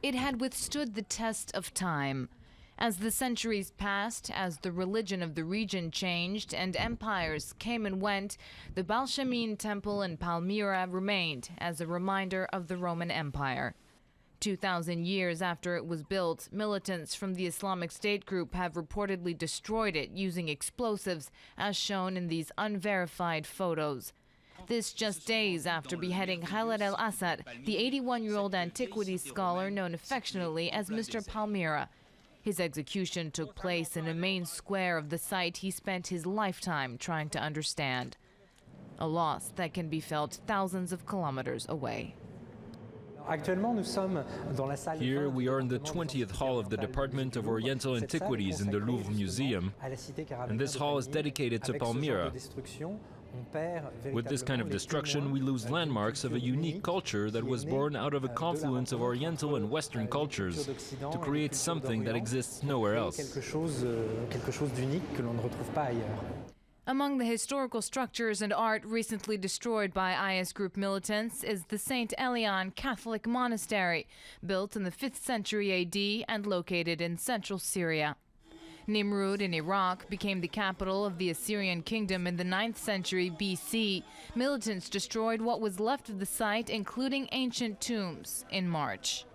It had withstood the test of time. As the centuries passed, as the religion of the region changed and empires came and went, the Balshamin temple in Palmyra remained as a reminder of the Roman Empire. 2,000 years after it was built, militants from the Islamic State group have reportedly destroyed it using explosives, as shown in these unverified photos. This just days after beheading Khaled al-Assad, the 81-year-old antiquities scholar known affectionately as Mr. Palmyra. His execution took place in a main square of the site he spent his lifetime trying to understand. A loss that can be felt thousands of kilometers away. Here we are in the 20th hall of the Department of Oriental Antiquities in the Louvre Museum, and this hall is dedicated to Palmyra. With this kind of destruction, we lose landmarks of a unique culture that was born out of a confluence of Oriental and Western cultures to create something that exists nowhere else. Among the historical structures and art recently destroyed by IS group militants is the St. Elian Catholic Monastery, built in the 5th century AD and located in central Syria. Nimrud in Iraq became the capital of the Assyrian kingdom in the 9th century BC. Militants destroyed what was left of the site, including ancient tombs, in March.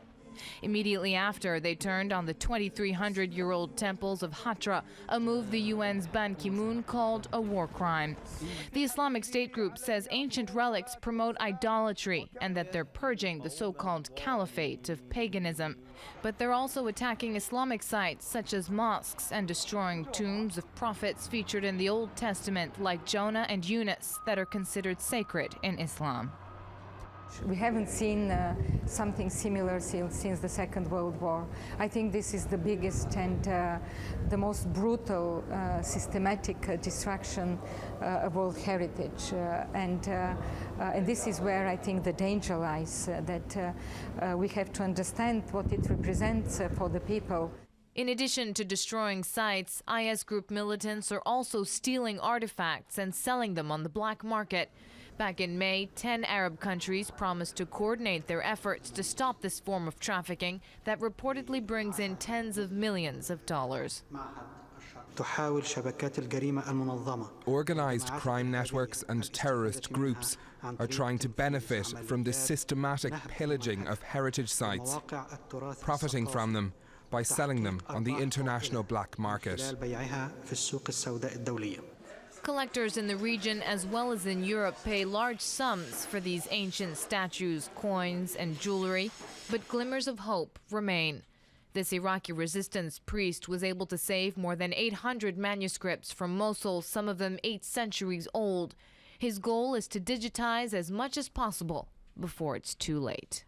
Immediately after, they turned on the 2,300-year-old temples of Hatra, a move the UN's Ban Ki-moon called a war crime. The Islamic State group says ancient relics promote idolatry and that they're purging the so-called caliphate of paganism. But they're also attacking Islamic sites such as mosques and destroying tombs of prophets featured in the Old Testament like Jonah and Yunus that are considered sacred in Islam. We haven't seen something similar since the Second World War. I think this is the biggest and the most brutal, systematic destruction of world heritage. And this is where I think the danger lies, that we have to understand what it represents for the people. In addition to destroying sites, IS group militants are also stealing artifacts and selling them on the black market. Back in May, 10 Arab countries promised to coordinate their efforts to stop this form of trafficking that reportedly brings in tens of millions of dollars. Organized crime networks and terrorist groups are trying to benefit from this systematic pillaging of heritage sites, profiting from them by selling them on the international black market. Collectors in the region as well as in Europe pay large sums for these ancient statues, coins, and jewelry, but glimmers of hope remain. This Iraqi resistance priest was able to save more than 800 manuscripts from Mosul, some of them 8 centuries old. His goal is to digitize as much as possible before it's too late.